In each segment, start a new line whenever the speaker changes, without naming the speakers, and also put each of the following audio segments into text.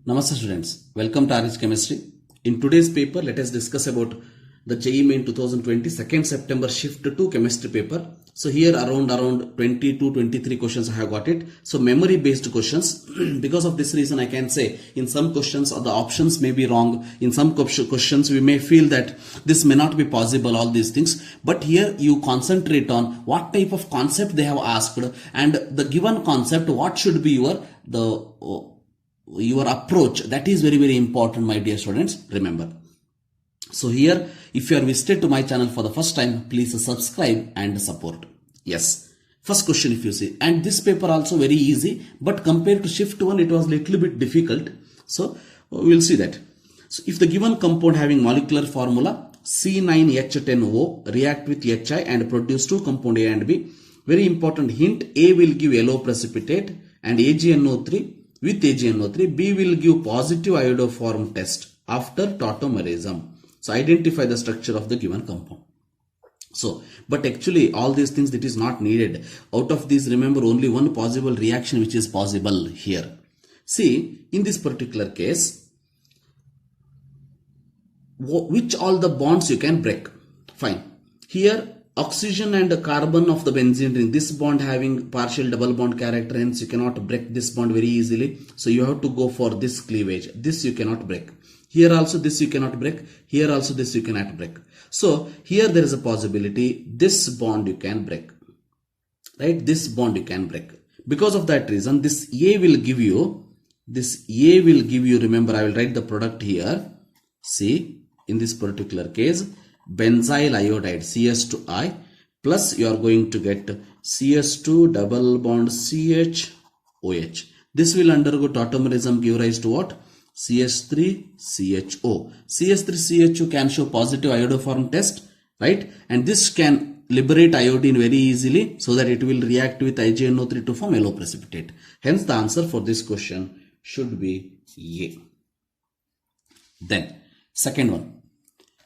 Namaste students, welcome to RH Chemistry. In today's paper, let us discuss about the JEE Main 2020 2nd September shift to chemistry paper. So here around 20 to 23 questions I have got it. So memory based questions. Because of this reason I can say in some questions the options may be wrong. In some questions we may feel that this may not be possible, all these things. But here you concentrate on what type of concept they have asked and the given concept, what should be your approach. That is very important, my dear students, remember. So here, if you are visited to my channel for the first time, please subscribe and support. Yes, first question if you see, and this paper also very easy, but compared to shift 1 it was little bit difficult. So we'll see that. So if the given compound having molecular formula C9H10O react with HI and produce two compound A and B, very important hint, A will give yellow precipitate and AgNO3 with AgNO3, B will give positive iodoform test after tautomerism. So identify the structure of the given compound. So, but actually all these things that is not needed. Out of these, remember only one possible reaction which is possible here. See, in this particular case, which all the bonds you can break. Fine. Here, oxygen and carbon of the benzene ring, this bond having partial double bond character, hence you cannot break this bond very easily. So you have to go for this cleavage. This you cannot break. Here also this you cannot break. Here also this you cannot break. So here there is a possibility this bond you can break. Right? This bond you can break. Because of that reason, this A will give you, remember I will write the product here. See, in this particular case, benzyl iodide CS2I plus you are going to get CS2 double bond CHOH. This will undergo tautomerism, give rise to what? CS3CHO. CS3CHO can show positive iodoform test, right? And this can liberate iodine very easily so that it will react with IgNO3 to form yellow precipitate. Hence the answer for this question should be A. Then second one.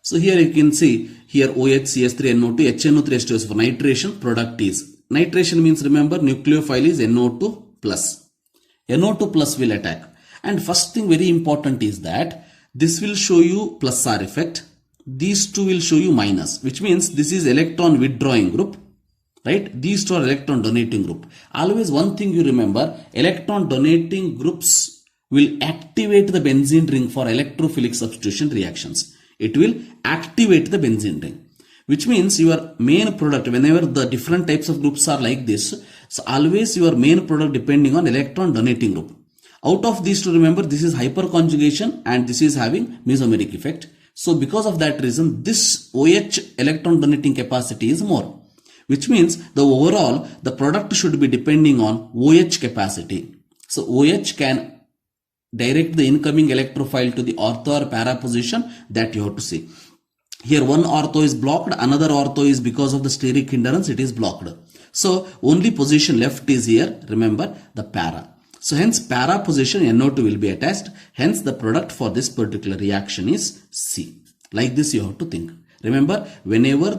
So here you can see here OH, CS3, NO2, HNO3, H2S for nitration. Product is, nitration means remember nucleophile is NO2 plus. NO2 plus will attack. And first thing very important is that this will show you plus R effect. These two will show you minus, which means this is electron withdrawing group, right? These two are electron donating group. Always one thing you remember, electron donating groups will activate the benzene ring for electrophilic substitution reactions. It will activate the benzene ring, which means your main product, whenever the different types of groups are like this, so always your main product depending on electron donating group. Out of these two, remember this is hyperconjugation and this is having mesomeric effect. So because of that reason, this OH electron donating capacity is more, which means the overall the product should be depending on OH capacity. So OH can direct the incoming electrophile to the ortho or para position, that you have to see. Here one ortho is blocked, another ortho is because of the steric hindrance, it is blocked. So only position left is here, remember the para. So hence para position NO2 will be attached. Hence the product for this particular reaction is C. Like this you have to think. Remember, whenever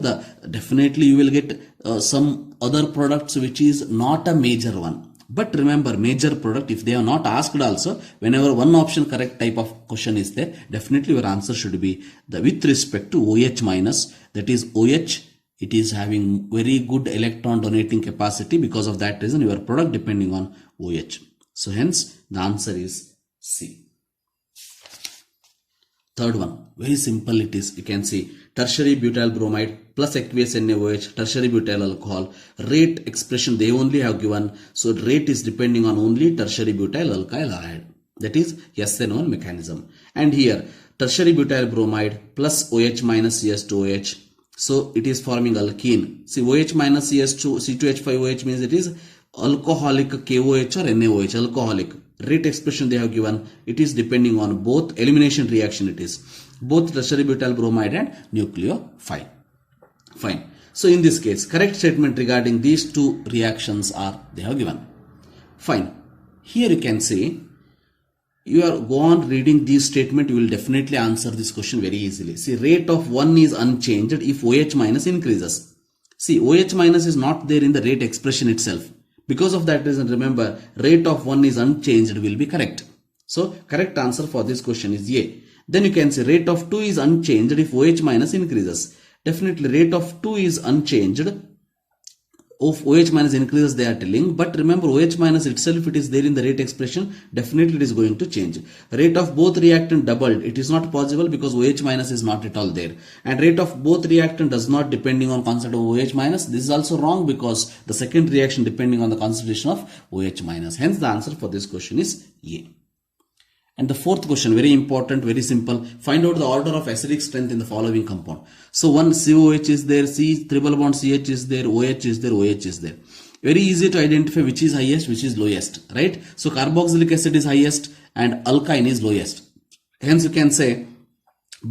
definitely you will get some other products which is not a major one. But remember, major product, if they are not asked also, whenever one option correct type of question is there, definitely your answer should be with respect to OH minus, that is OH, it is having very good electron donating capacity. Because of that reason, your product depending on OH. So hence the answer is C. Third one, very simple it is. You can see tertiary butyl bromide plus aqueous NaOH, tertiary butyl alcohol. Rate expression they only have given. So rate is depending on only tertiary butyl alkyl halide. That is SN1 mechanism. And here tertiary butyl bromide plus OH minus CS2OH. So it is forming alkene. See OH minus CS2 C2H5OH means it is alcoholic KOH or NaOH, alcoholic. Rate expression they have given, it is depending on both elimination reaction, it is both tertiary butyl bromide and nucleophile. Fine. So in this case, correct statement regarding these two reactions are they have given. Fine. Here you can see, you are go on reading this statement, you will definitely answer this question very easily. See, rate of 1 is unchanged if OH minus increases. See, OH minus is not there in the rate expression itself. Because of that reason, remember, rate of 1 is unchanged will be correct. So correct answer for this question is A. Then you can say rate of 2 is unchanged if OH minus increases. Definitely rate of 2 is unchanged. If OH minus increases they are telling, but remember OH minus itself, it is there in the rate expression, definitely it is going to change. Rate of both reactant doubled, it is not possible because OH minus is not at all there. And rate of both reactant does not depending on concept of OH minus. This is also wrong because the second reaction depending on the concentration of OH minus. Hence the answer for this question is A. And the fourth question, very important, very simple. Find out the order of acidic strength in the following compound. So one COH is there, C triple bond CH is there, OH is there, OH is there. Very easy to identify which is highest, which is lowest, right? So carboxylic acid is highest and alkyne is lowest. Hence you can say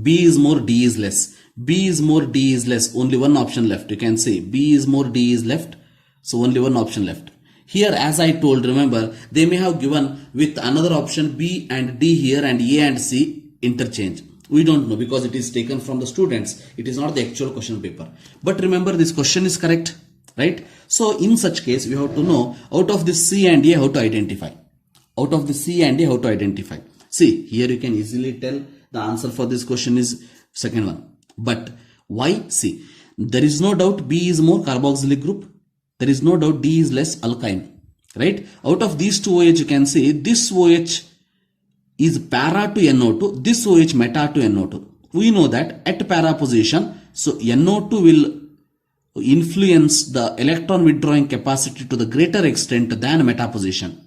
B is more, D is less. B is more, D is less. Only one option left. You can say B is more, D is left. So only one option left. Here, as I told, remember, they may have given with another option B and D here and A and C interchange. We don't know because it is taken from the students. It is not the actual question paper. But remember, this question is correct, right? So, in such case, we have to know out of this C and A how to identify. Out of the C and A how to identify. See, here you can easily tell the answer for this question is second one. But why? See, there is no doubt B is more carboxylic group. There is no doubt D is less alkyne, right? Out of these two OH, you can say this OH is para to NO2, this OH meta to NO2. We know that at para position, so NO2 will influence the electron withdrawing capacity to the greater extent than meta position.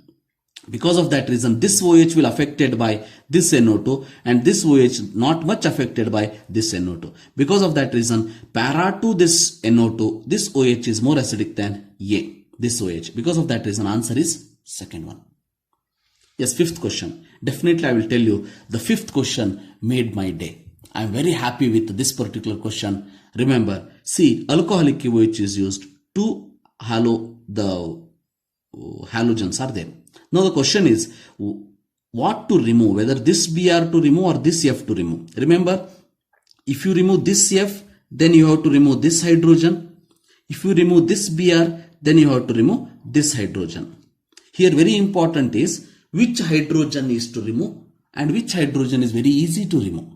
Because of that reason, this OH will affected by this NO2 and this OH not much affected by this NO2. Because of that reason, para to this NO2, this OH is more acidic than A, this OH. Because of that reason, answer is second one. Yes, fifth question. Definitely I will tell you, the fifth question made my day. I am very happy with this particular question. Remember, see, alcoholic OH is used to the halogens are there. Now the question is what to remove, whether this Br to remove or this F to remove. Remember, if you remove this F, then you have to remove this hydrogen. If you remove this Br, then you have to remove this hydrogen. Here very important is which hydrogen is to remove and which hydrogen is very easy to remove,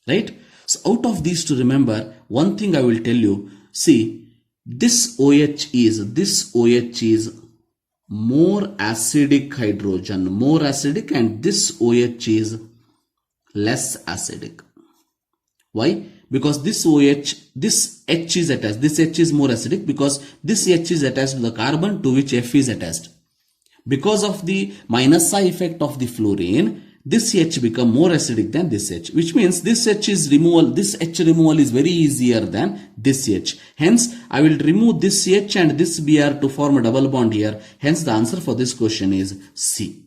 right? So out of these to remember, one thing I will tell you, see, this OH is more acidic hydrogen, more acidic, and this OH is less acidic. Why? Because this OH, this H is attached, this H is more acidic because this H is attached to the carbon to which F is attached. Because of the minus psi effect of the fluorine, this H become more acidic than this H, which means this H removal is very easier than this H. Hence, I will remove this H and this Br to form a double bond here. Hence, the answer for this question is C.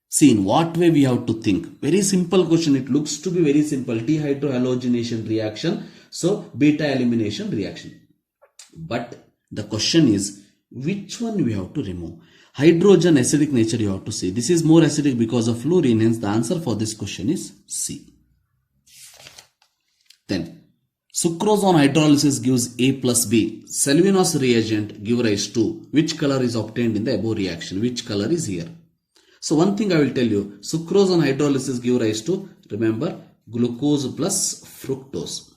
See, in what way we have to think? Very simple question. It looks to be very simple. Dehydrohalogenation reaction. So, beta elimination reaction. But the question is, which one we have to remove? Hydrogen acidic nature you have to see. This is more acidic because of fluorine. Hence the answer for this question is C. Then sucrose on hydrolysis gives A plus B. Celvinus reagent give rise to which color is obtained in the above reaction? Which color is here? So one thing I will tell you. Sucrose on hydrolysis give rise to, remember, glucose plus fructose.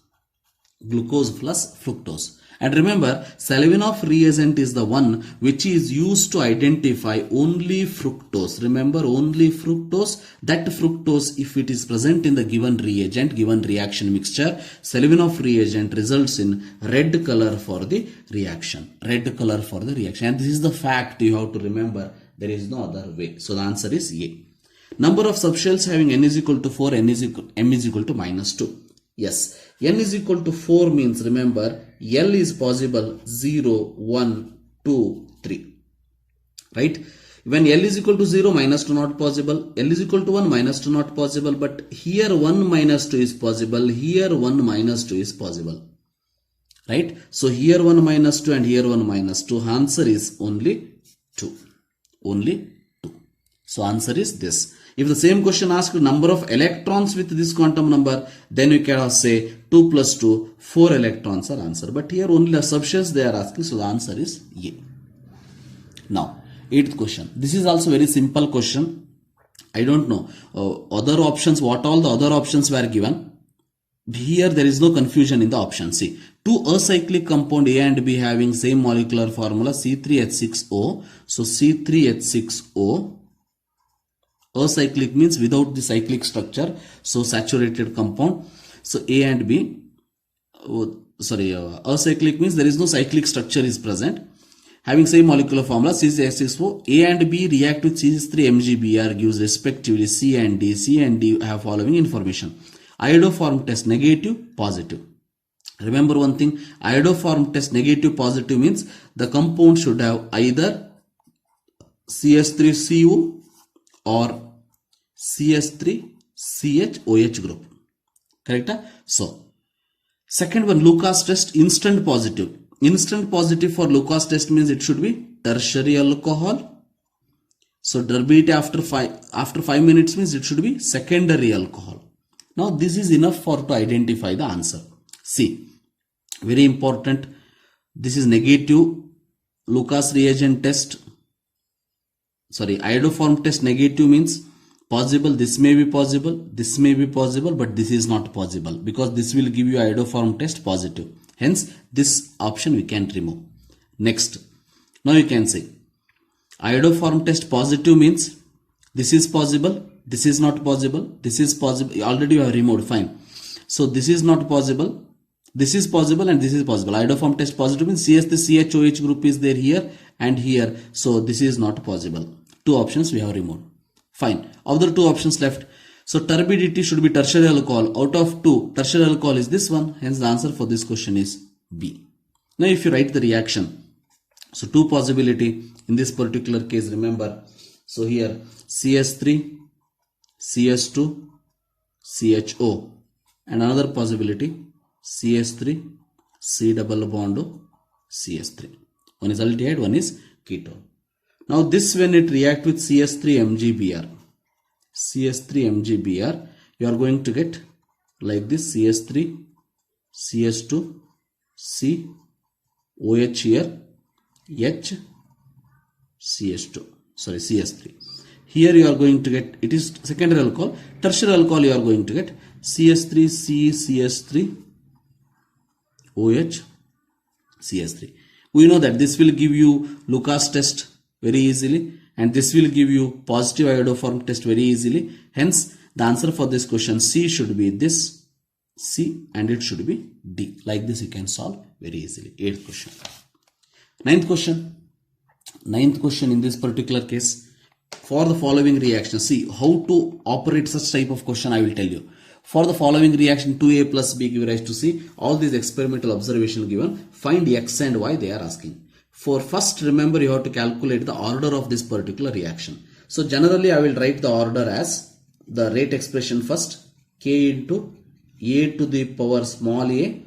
Glucose plus fructose. And remember, Celvinus reagent is the one which is used to identify only fructose. Remember, only fructose. That fructose, if it is present in the given reagent, given reaction mixture, Celvinus reagent results in red color for the reaction. Red color for the reaction. And this is the fact you have to remember. There is no other way. So the answer is A. Number of subshells having n is equal to 4, m is equal to minus 2. Yes, n is equal to 4 means, remember, L is possible 0, 1, 2, 3. Right? When L is equal to 0, minus 2 not possible. L is equal to 1, minus 2 not possible. But here 1 minus 2 is possible. Here 1 minus 2 is possible. Right? So here 1 minus 2 and here 1 minus 2. Answer is only 2. Only 2. So answer is this. If the same question asks number of electrons with this quantum number, then we can say 2 plus 2, 4 electrons are answer. But here only the subshells they are asking, so the answer is A. Now, 8th question. This is also very simple question. I don't know. Other options, what all the other options were given? Here there is no confusion in the option C. Two acyclic compound A and B having same molecular formula C3H6O. So C3H6O, acyclic means without the cyclic structure. So saturated compound. So A and B, acyclic means there is no cyclic structure is present. Having same molecular formula C6H6O, A and B react with C3MgBr gives respectively C and D. C and D have following information. Iodoform test negative, positive. Remember one thing, iodoform test negative, positive means the compound should have either CS3Cu or CS3CHOH group. Correct? So, second one, Lucas test instant positive. Instant positive for Lucas test means it should be tertiary alcohol. So, be it after 5 minutes means it should be secondary alcohol. Now, this is enough for to identify the answer. See, very important. This is negative Lucas reagent test. Iodoform test negative means possible. This may be possible. This may be possible, but this is not possible because this will give you iodoform test positive. Hence, this option we can remove. Next, now you can say iodoform test positive means this is possible. This is not possible. This is possible. Already you have removed. Fine. So this is not possible. This is possible and this is possible. Iodoform test positive means CS3CHOH group is there here and here. So this is not possible. Two options we have removed. Fine. Other two options left. So turbidity should be tertiary alcohol. Out of two, tertiary alcohol is this one. Hence the answer for this question is B. Now if you write the reaction. So two possibility in this particular case, remember. So here CS3, CS2, CHO, and another possibility CS3, C double bond O, CS3. One is aldehyde, one is ketone. Now this when it react with CS3MgBr, you are going to get like this CS3, CS2, C, OH here, H, CS2, CS3. Here you are going to get, it is secondary alcohol. Tertiary alcohol you are going to get CS3, CS3, OH, CS3. We know that this will give you Lucas test very easily and this will give you positive iodoform test very easily. Hence, the answer for this question C should be this C and it should be D. Like this you can solve very easily. 8th question. 9th question in this particular case. For the following reaction, see how to operate such type of question I will tell you. For the following reaction 2A plus B give rise to C, all these experimental observation given, find X and Y they are asking. For first remember you have to calculate the order of this particular reaction. So generally I will write the order as the rate expression first, K into A to the power small a,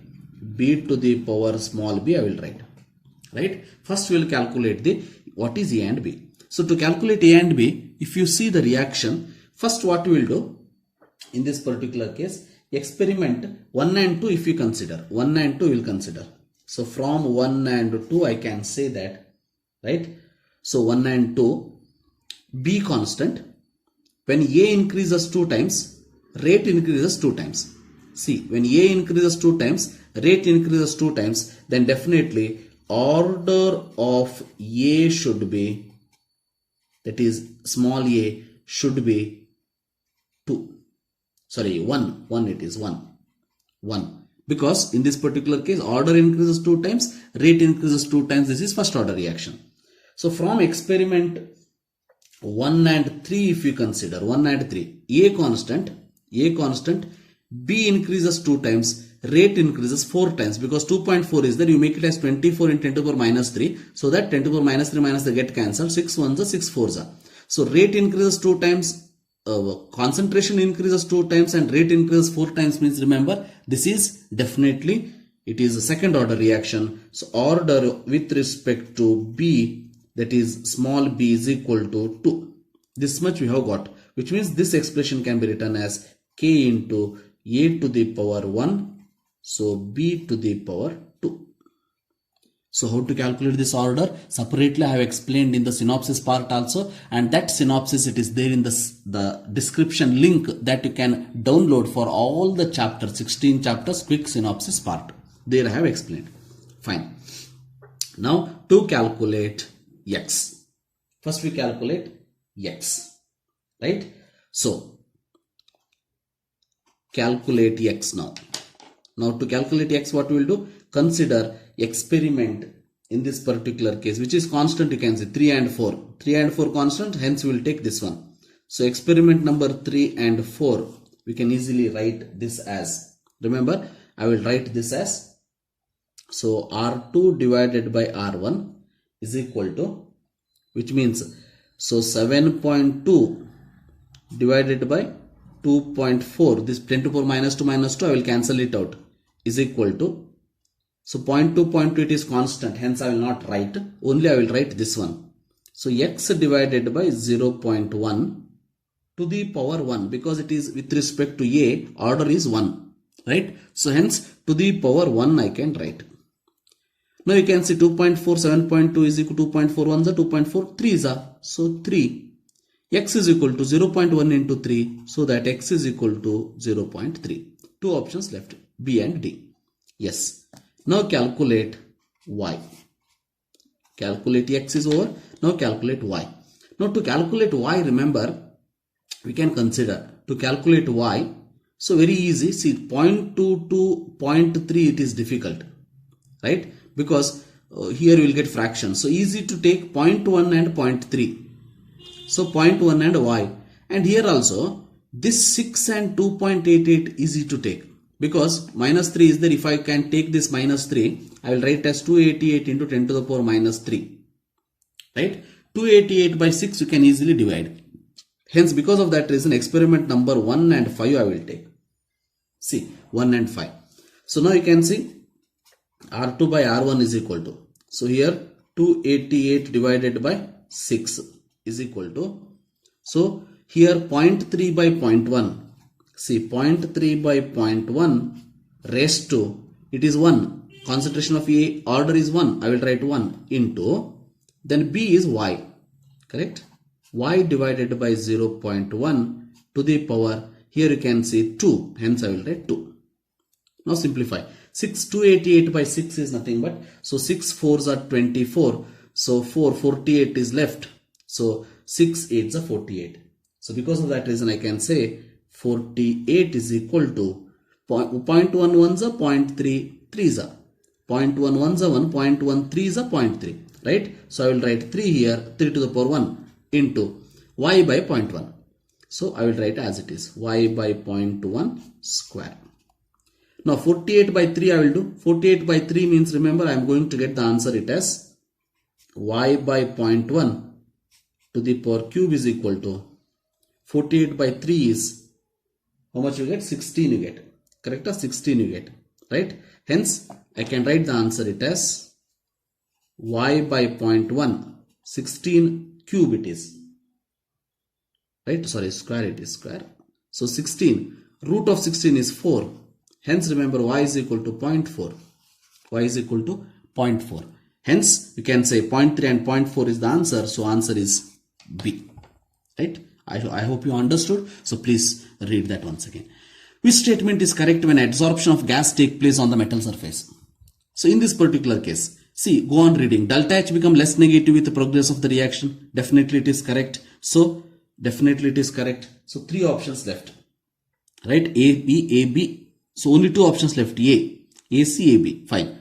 B to the power small b I will write. Right? First we will calculate the what is A and B. So to calculate A and B, if you see the reaction, first what we will do in this particular case, experiment 1 and 2 if you consider. 1 and 2 will consider. So from 1 and 2 I can say that, right? So 1 and 2, B constant. When A increases 2 times, rate increases 2 times. See, when A increases 2 times, rate increases 2 times, then definitely order of A should be, that is small a should be 2. 1 it is 1. Because in this particular case order increases 2 times, rate increases 2 times. This is first order reaction. So from experiment 1 and 3 if you consider 1 and 3, A constant, B increases 2 times, rate increases 4 times because 2.4 is there, you make it as 24 in 10 to the power minus 3, so that 10 to the power minus 3 minus the get cancelled, 6 ones are 6 fours are. So rate increases 2 times, concentration increases 2 times and rate increases 4 times means remember this is definitely, it is a second order reaction. So order with respect to B, that is small b is equal to 2. This much we have got, which means this expression can be written as K into A to the power 1, so B to the power 2. So how to calculate this order? Separately I have explained in the synopsis part also, and that synopsis, it is there in the description link that you can download for all the chapters, 16 chapters, quick synopsis part. There I have explained. Fine. Now to calculate x. First we calculate x, right? So calculate x now. Now to calculate x, what we will do? Consider experiment in this particular case, which is constant. You can see 3 and 4. 3 and 4 constant, hence we will take this one. So experiment number 3 and 4, we can easily write this as, remember, I will write this as, so R2 divided by R1 is equal to, which means, so 7.2 divided by 2.4, this 10 to the power minus 2 minus 2, I will cancel it out, is equal to, so 0.2, it is constant, hence I will not write, only I will write this one. So x divided by 0.1 to the power 1, because it is with respect to a, order is 1, right? So hence to the power 1 I can write. Now you can see 2.4, 7.2 is equal to 2.41, 2.4, 3 is a, so 3. X is equal to 0.1 into 3, so that x is equal to 0.3. Two options left, B and D. Yes. Now calculate y. Calculate x is over. Now calculate y. Now to calculate y, remember, we can consider to calculate y. So very easy. See, 0.2 to 0.3, it is difficult, right? Because here you will get fractions. So easy to take 0.1 and 0.3. So 0.1 and y. And here also, this 6 and 2.88 easy to take. Because minus 3 is there. If I can take this minus 3, I will write as 288 into 10 to the power minus 3. Right? 288 by 6 you can easily divide. Hence, because of that reason, experiment number 1 and 5 I will take. See, 1 and 5. So now you can see R2 by R1 is equal to. So here 288 divided by 6 is equal to. So here 0.3 by 0.1. See, 0.3 by 0.1 raised to, it is 1. Concentration of A, order is 1. I will write 1 into, then B is y. Correct? Y divided by 0.1 to the power, here you can see 2. Hence I will write 2. Now simplify. 288 by 6 is nothing but, so 6 4s are 24. So 48 is left. So 6 8s are 48. So because of that reason I can say 48 is equal to 0.11 1s are 0.3 3s are 0.1 1s are 1, 0.1 3s are 0.3, right? So I will write 3 here, 3 to the power 1 into y by 0.1. So I will write as it is, y by 0.1 square. Now 48 by 3 I will do. 48 by 3 means, remember, I am going to get the answer it as y by 0.1 to the power cube is equal to 48 by 3 is, how much you get? 16 you get. Correct? 16 you get. Right? Hence, I can write the answer it as y by 0.1, 16 cube it is. Right? Sorry, square it is square. So 16, root of 16 is 4. Hence, remember, y is equal to 0.4. Y is equal to 0.4. Hence, you can say 0.3 and 0.4 is the answer. So, answer is B. Right? I hope you understood. So, please read that once again. Which statement is correct when adsorption of gas take place on the metal surface? So, in this particular case, see, go on reading. Delta H become less negative with the progress of the reaction. Definitely it is correct. So, definitely it is correct. So, 3 options left. Right? A, B, A, B. So, only 2 options left. A, C, A, B. Fine.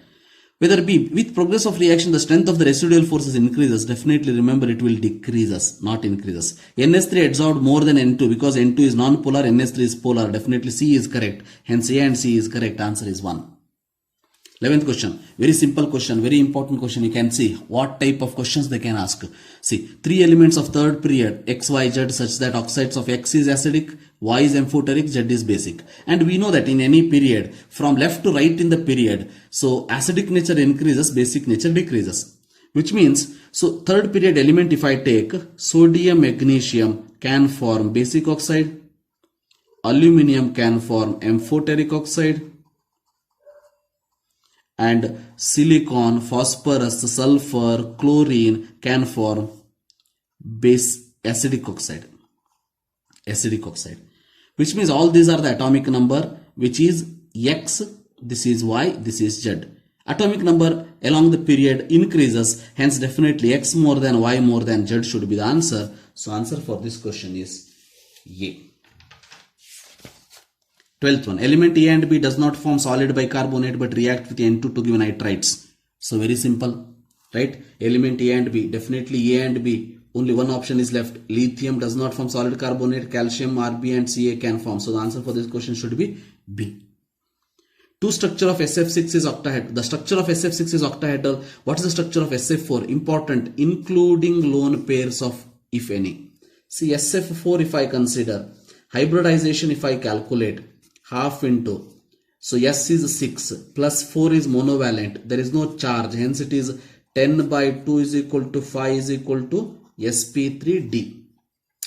Whether B, with progress of reaction, the strength of the residual forces increases. Definitely remember it will decreases, not increases. NS3 adsorbed more than N2 because N2 is non-polar, NS3 is polar. Definitely C is correct. Hence A and C is correct. Answer is 1. 11th question. Very simple question. Very important question. You can see what type of questions they can ask. See, 3 elements of third period X, Y, Z such that oxides of X is acidic, Y is amphoteric, Z is basic. And we know that in any period, from left to right in the period, so acidic nature increases, basic nature decreases. Which means, so third period element if I take, sodium, magnesium can form basic oxide, aluminium can form amphoteric oxide, and silicon, phosphorus, sulfur, chlorine can form base acidic oxide, which means all these are the atomic number, which is X, this is Y, this is Z. Atomic number along the period increases, hence definitely X more than Y more than Z should be the answer. So answer for this question is A. 12th one, element A and B does not form solid bicarbonate but react with N2 to give nitrites. So very simple, right? Element A and B, definitely A and B. Only one option is left. Lithium does not form solid carbonate. Calcium, Rb and Ca can form. So the answer for this question should be B. 2 structure of SF6 is octahedral. The structure of SF6 is octahedral. What is the structure of SF4? Important, including lone pairs of, if any. See, SF4 if I consider, hybridization if I calculate, half into, so S is 6 plus 4 is monovalent. There is no charge. Hence it is 10 by 2 is equal to 5 is equal to sp3d.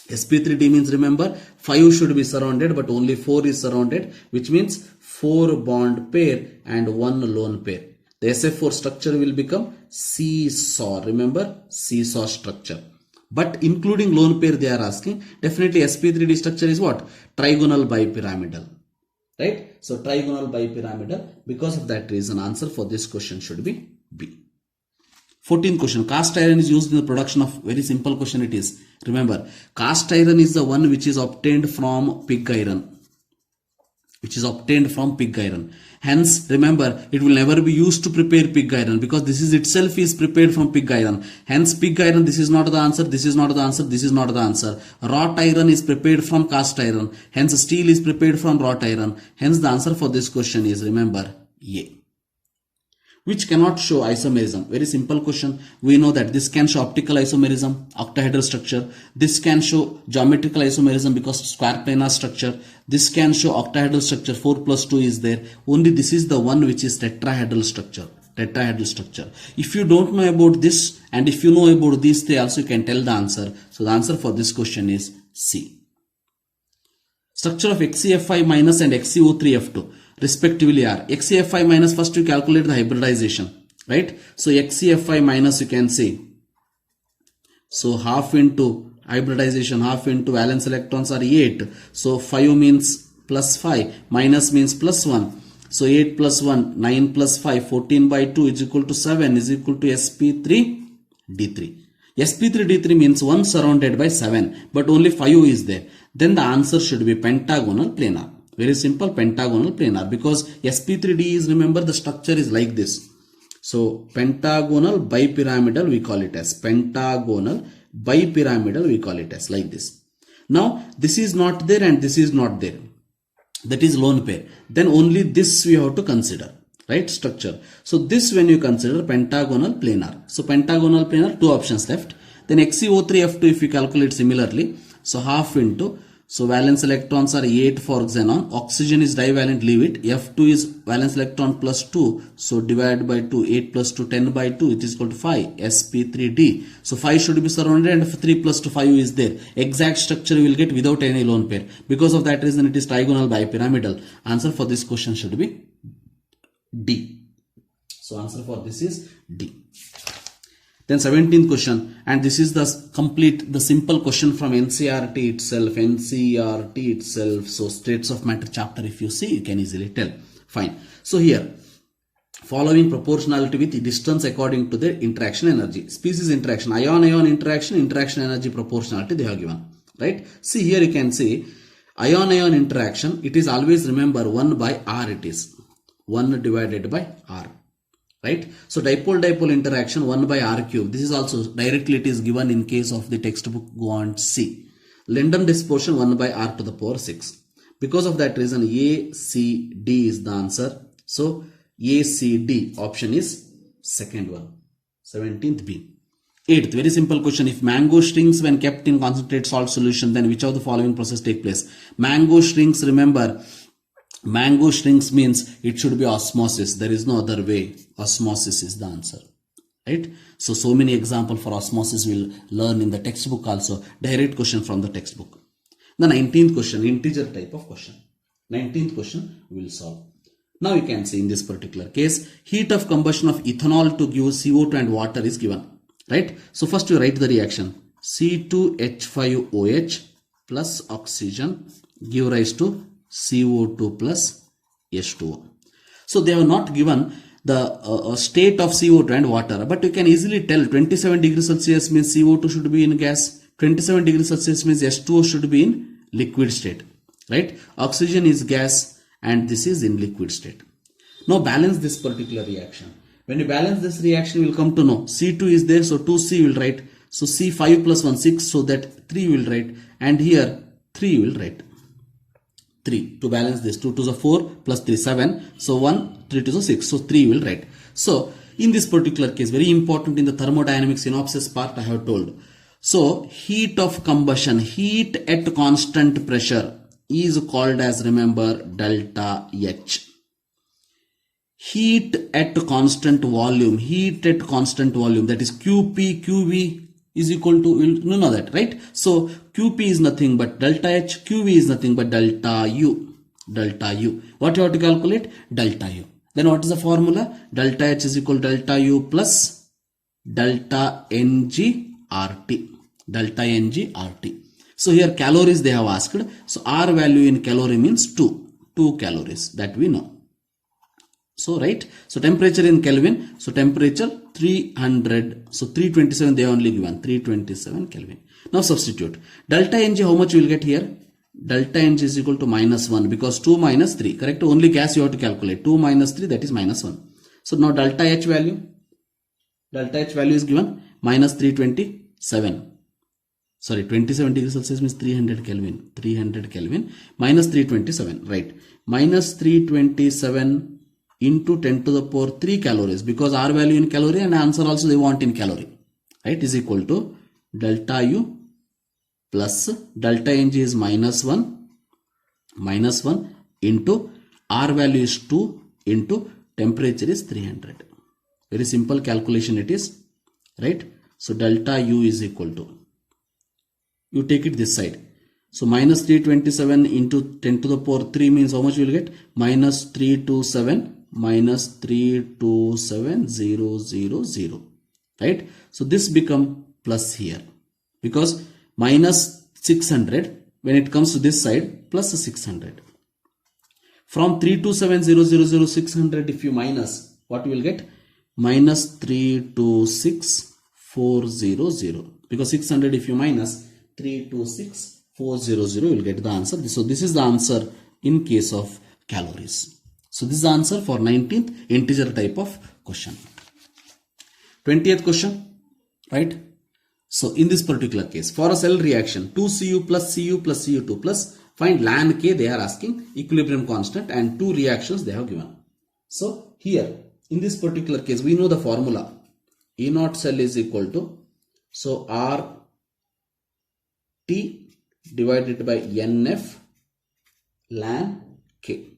sp3d means, remember, 5 should be surrounded but only 4 is surrounded, which means 4 bond pair and 1 lone pair. The SF4 structure will become seesaw. Remember, seesaw structure. But including lone pair they are asking. Definitely sp3d structure is what? Trigonal bipyramidal. Right? So trigonal bipyramidal. Because of that reason, answer for this question should be B. 14th question, cast iron is used in the production of, very simple question it is. Remember, cast iron is the one which is obtained from pig iron. Hence, remember, it will never be used to prepare pig iron because this is itself is prepared from pig iron. Hence, pig iron, this is not the answer, this is not the answer, this is not the answer. Wrought iron is prepared from cast iron. Hence, steel is prepared from wrought iron. Hence, the answer for this question is, remember, A. Which cannot show isomerism. Very simple question. We know that this can show optical isomerism, octahedral structure. This can show geometrical isomerism because square planar structure. This can show octahedral structure, 4 plus 2 is there. Only this is the one which is tetrahedral structure. If you don't know about this and if you know about these, they also you can tell the answer. So the answer for this question is C. Structure of XeFi minus and XeO3F2 respectively are. XeFi minus, first you calculate the hybridization, right? So XeFi minus you can say, so half into hybridization, half into valence electrons are 8. So 5 means plus 5, minus means plus 1. So 8 plus 1, 9 plus 5, 14 by 2 is equal to 7 is equal to sp3d3. sp3d3 means 1 surrounded by 7, but only 5 is there. Then the answer should be pentagonal planar. Very simple, pentagonal planar, because sp3d is, remember, the structure is like this. So pentagonal bipyramidal we call it as. Pentagonal bipyramidal we call it as like this. Now this is not there and this is not there. That is lone pair. Then only this we have to consider, right? Structure. So this when you consider pentagonal planar. So pentagonal planar, 2 options left. Then XeO3F2 if you calculate similarly. So half into, so valence electrons are 8 for xenon. Oxygen is divalent, leave it. F2 is valence electron plus 2. So divide by 2, 8 plus 2, 10 by 2, it is equal to 5, sp3d. So 5 should be surrounded and 3 plus 2, 5 is there. Exact structure you will get without any lone pair. Because of that reason it is trigonal bipyramidal. Answer for this question should be D. So answer for this is D. Then 17th question, and this is the simple question from NCERT itself. So states of matter chapter, if you see, you can easily tell. Fine. So here, following proportionality with distance according to their interaction energy. Species interaction, ion-ion interaction, interaction energy proportionality they have given. Right? See here you can see, ion-ion interaction, it is always, remember, 1 by R it is. 1 divided by R. Right? So dipole-dipole interaction 1 by R cube. This is also directly it is given in case of the textbook, go on C. Lindum dispersion 1 by R to the power 6. Because of that reason ACD is the answer. So ACD option is second one. 17th B. 8th, very simple question. If mango shrinks when kept in concentrated salt solution, then which of the following process take place? Mango shrinks, remember, mango shrinks means it should be osmosis. There is no other way. Osmosis is the answer. Right? So many examples for osmosis we'll learn in the textbook also. Direct question from the textbook. The 19th question, integer type of question. 19th question we will solve. Now you can see in this particular case, heat of combustion of ethanol to give CO2 and water is given, right? So first you write the reaction. C2H5OH plus oxygen give rise to CO2 plus H2O. So they have not given the state of CO2 and water, but you can easily tell 27 degrees Celsius means CO2 should be in gas, 27 degrees Celsius means H2O should be in liquid state, right? Oxygen is gas and this is in liquid state. Now balance this particular reaction. When you balance this reaction, you will come to know C2 is there, so 2C will write. So C5 plus 1, 6, so that 3 will write, and here 3 will write. 3 to balance this. 2 to the 4 plus 3, 7. So 1, 3 to the 6. So 3 will write. So in this particular case, very important in the thermodynamic synopsis part I have told. So heat of combustion, heat at constant pressure is called as, remember, delta H. Heat at constant volume, that is QP, QV is equal to, you know that, right? So QP is nothing but delta H, QV is nothing but delta U. What you have to calculate? Delta U. Then what is the formula? Delta H is equal to delta U plus delta NG RT. So here calories they have asked. So R value in calorie means 2 calories, that we know. So right, so temperature in Kelvin, so temperature 300, so 327 they only given, 327 Kelvin. Now substitute delta Ng, how much you will get here? Delta Ng is equal to -1 because 2 minus 3, correct? Only gas you have to calculate. 2 minus 3, that is -1. So now delta H value is given minus 327. Sorry, 27 degrees Celsius means 300 Kelvin minus 327, right? Minus 327 into 10 to the power 3 calories, because R value in calorie and answer also they want in calorie, right, is equal to delta U plus delta Ng is -1 into R value is 2 into temperature is 300. Very simple calculation it is, right? So delta U is equal to, you take it this side. So minus 327 into 10 to the power 3 means how much you will get? Minus 327,000, right? So this become plus here, because minus 600 when it comes to this side plus 600. From 327,000,600 if you minus, what you will get? Minus 326,400, because 600 if you minus 326,400 you will get the answer. So this is the answer in case of calories. So this is the answer for 19th integer type of question. 20th question, right? So in this particular case, for a cell reaction 2Cu plus Cu plus Cu2 plus, find ln K, they are asking equilibrium constant, and 2 reactions they have given. So here in this particular case we know the formula. E naught cell is equal to, so RT divided by NF ln K.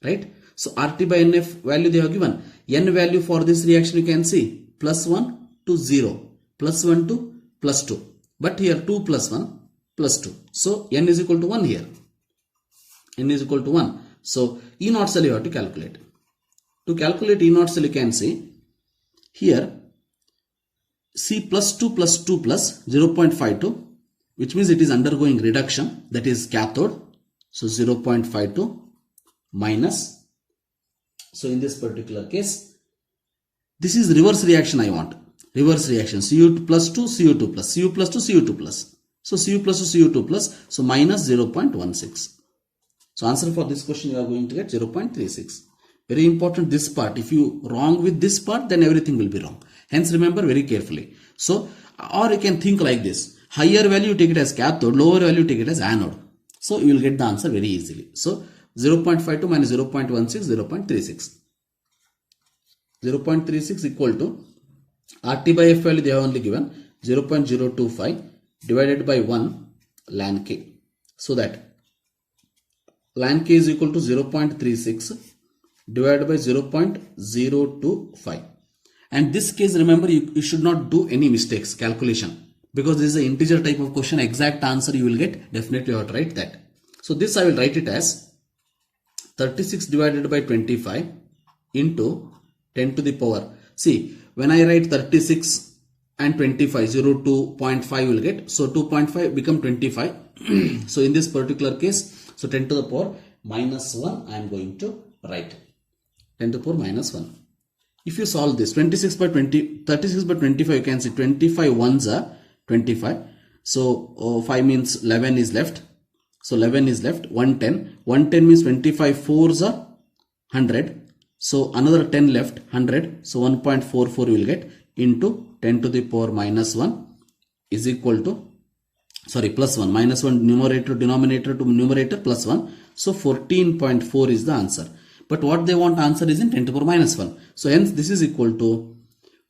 Right? So RT by NF value they have given. N value for this reaction you can see +1 to 0, +1 to +2. But here 2 plus 1 plus 2. So N is equal to 1 here. N is equal to 1. So E naught cell you have to calculate. To calculate E naught cell you can see here C +2 plus 2 plus 0.52, which means it is undergoing reduction, that is cathode. So 0.52 minus, so in this particular case this is reverse reaction I want, reverse reaction, Cu2 plus 2 Cu2 plus, Cu plus 2 Cu2 plus, so Cu plus 2 Cu2 plus, so minus 0.16. So answer for this question you are going to get 0.36. Very important this part, if you wrong with this part then everything will be wrong, hence remember very carefully. So or you can think like this, higher value you take it as cathode, lower value you take it as anode, so you will get the answer very easily. So 0.52 minus 0.16, 0.36. 0.36 equal to RT by F value they have only given 0.025 divided by 1 ln K. So that ln K is equal to 0.36 divided by 0.025. And this case remember you should not do any mistakes calculation, because this is an integer type of question. Exact answer you will get, definitely you have to write that. So this I will write it as 36 divided by 25 into 10 to the power. See, when I write 36 and 25, 0.5 will get. So 2.5 become 25. So in this particular case, so 10 to the power minus 1 I am going to write. 10 to the power minus 1. If you solve this, 36 by 25, you can see 25 ones are 25. So 5 means 11 is left. So 11 is left. 110. 110 means 25 fours are 100. So another 10 left, 100. So 1.44 will get into 10 to the power minus 1 is equal to, sorry, plus 1. Minus 1 numerator, denominator to numerator plus 1. So 14.4 is the answer. But what they want answer is in 10 to the power minus 1. So hence this is equal to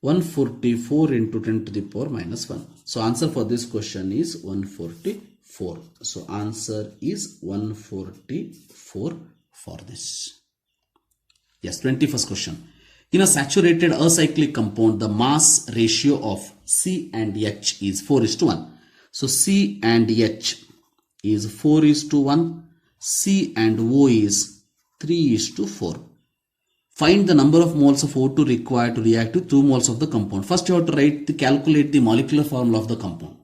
144 into 10 to the power minus 1. So answer for this question is 144. So answer is 144 for this. Yes, 21st question. In a saturated acyclic compound, the mass ratio of C and H is 4:1. So C and H is 4:1. C and O is 3:4. Find the number of moles of O2 required to react with 2 moles of the compound. First you have to calculate the molecular formula of the compound.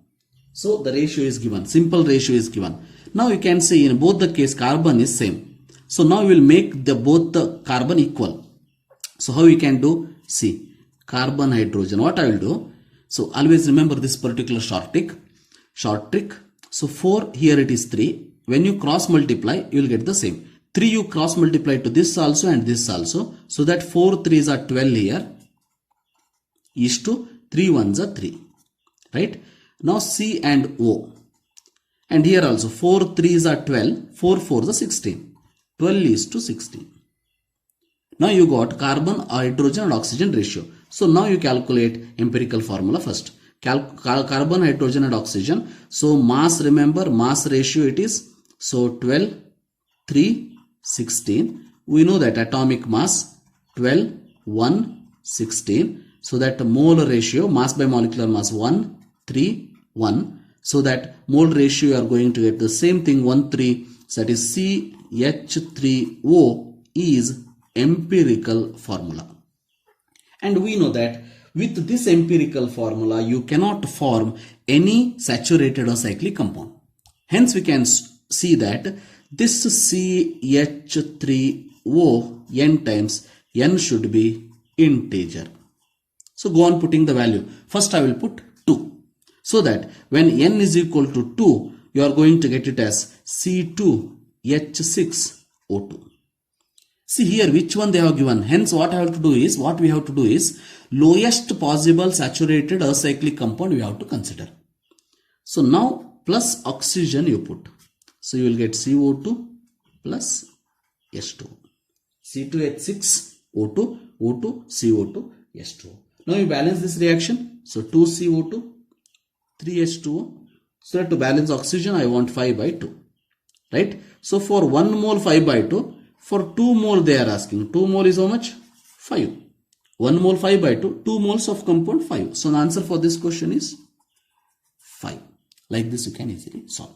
So the ratio is given. Simple ratio is given. Now you can see in both the case carbon is same. So now we will make both the carbon equal. So how we can do? See, carbon hydrogen. What I will do? So always remember this particular short trick. So 4 here it is 3. When you cross multiply, you will get the same. 3 you cross multiply to this also and this also. So that 4 3s are 12 here is to 3 1s are 3. Right? Now C and O. And here also 4 3s are 12. 4 4s are 16. 12 is to 16. Now you got carbon, hydrogen and oxygen ratio. So now you calculate empirical formula first. Carbon, hydrogen and oxygen. So mass, remember mass ratio it is. So 12, 3, 16. We know that atomic mass 12, 1, 16. So that mole ratio, mass by molecular mass 1, 3, 1. So that mole ratio you are going to get the same thing 1, 3. So that is CH3O is empirical formula. And we know that with this empirical formula you cannot form any saturated or cyclic compound. Hence we can see that this CH3O n times n should be integer. So go on putting the value. First I will put 2. So that when n is equal to 2, you are going to get it as C2H6O2. See here which one they have given. Hence what we have to do is lowest possible saturated acyclic compound we have to consider. So now plus oxygen you put. So you will get CO2 plus H2. C2H6O2, O2, CO2, H2O. Now you balance this reaction. So 2CO2, 3H2O. So to balance oxygen I want 5/2. Right? So for 1 mole 5/2. For 2 mole they are asking. 2 mole is how much? 5. 1 mole 5/2. 2 moles of compound 5. So the answer for this question is 5. Like this you can easily solve.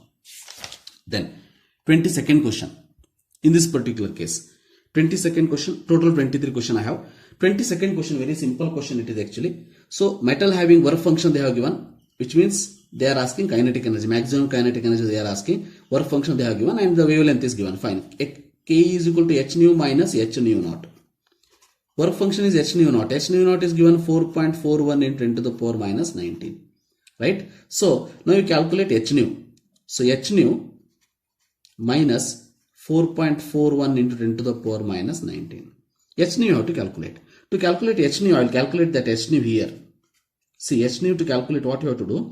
Then 22nd question. In this particular case, 22nd question, total 23 question I have. 22nd question, very simple question it is actually. So metal having work function they have given, which means they are asking kinetic energy, maximum kinetic energy they are asking, work function they have given, and the wavelength is given. Fine. K is equal to h nu minus h nu naught. Work function is h nu naught. H nu naught is given 4.41 into 10 to the power minus 19. Right? So now you calculate h nu. So h nu minus 4.41 into 10 to the power minus 19. H nu you have to calculate. To calculate h nu, I will calculate that h nu here. See, h nu to calculate what you have to do.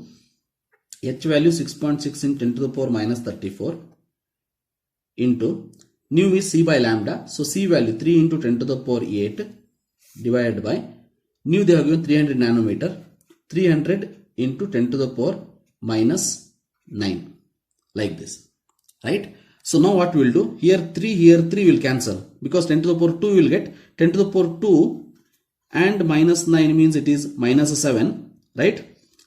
H value 6.6 in 10 to the power minus 34 into nu is C by lambda. So C value 3 into 10 to the power 8 divided by nu they have given 300 nanometer. 300 into 10 to the power minus 9. Like this. Right? So now what we will do? Here 3 will cancel. Because 10 to the power 2 will get 10 to the power 2 and minus 9 means it is minus 7. Right?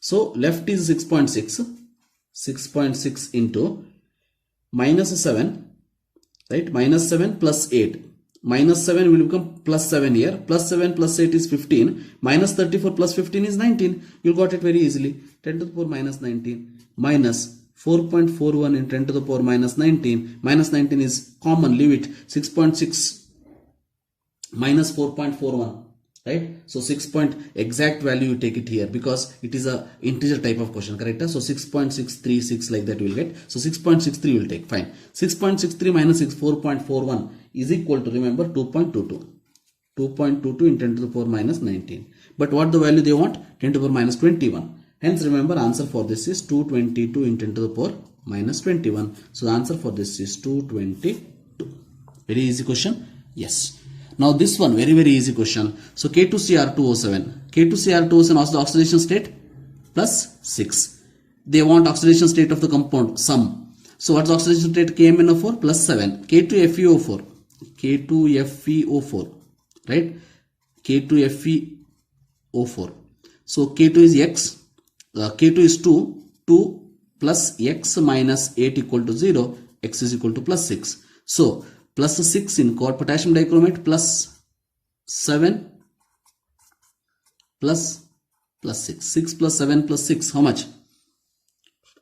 So left is 6.6. 6.6 into minus 7 right? Minus 7 plus 8. Minus 7 will become plus 7 here. Plus 7 plus 8 is 15. Minus 34 plus 15 is 19. You got it very easily. 10 to the power minus 19 minus 4.41 in 10 to the power minus 19. Minus 19 is common, leave it. 6.6 minus 4.41. Right? So 6 point exact value you take it here because it is a integer type of question, correct? So 6.636 like that you will get. So 6.63 will take, fine. 6.63 minus 4.41 is equal to, remember, 2.22. 2.22 in 10 to the power minus 19. But what the value they want? 10 to the power minus 21. Hence remember answer for this is 222 in 10 to the power minus 21. So the answer for this is 222. Very easy question. Yes. Now this one, very easy question. So K2Cr2O7. K2Cr2O7 also the oxidation state plus 6. They want oxidation state of the compound sum. So what's the oxidation state? KMnO4 plus 7. K2FeO4. K2FeO4. Right? K2FeO4. So K2 is X. K2 is 2. 2 plus X minus 8 equal to 0. X is equal to plus 6. So plus 6 in potassium dichromate plus 7 plus 6. 6 plus 7 plus 6, how much?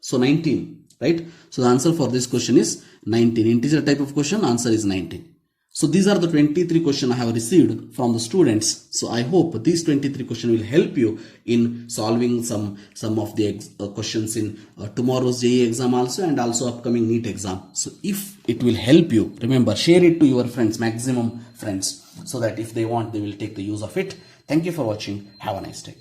So 19, right? So the answer for this question is 19. Integer type of question, answer is 19. So these are the 23 questions I have received from the students. So I hope these 23 questions will help you in solving some of the questions in tomorrow's JEE exam also and also upcoming NEET exam. So if it will help you, remember, share it to your friends, maximum friends, so that if they want, they will take the use of it. Thank you for watching. Have a nice day.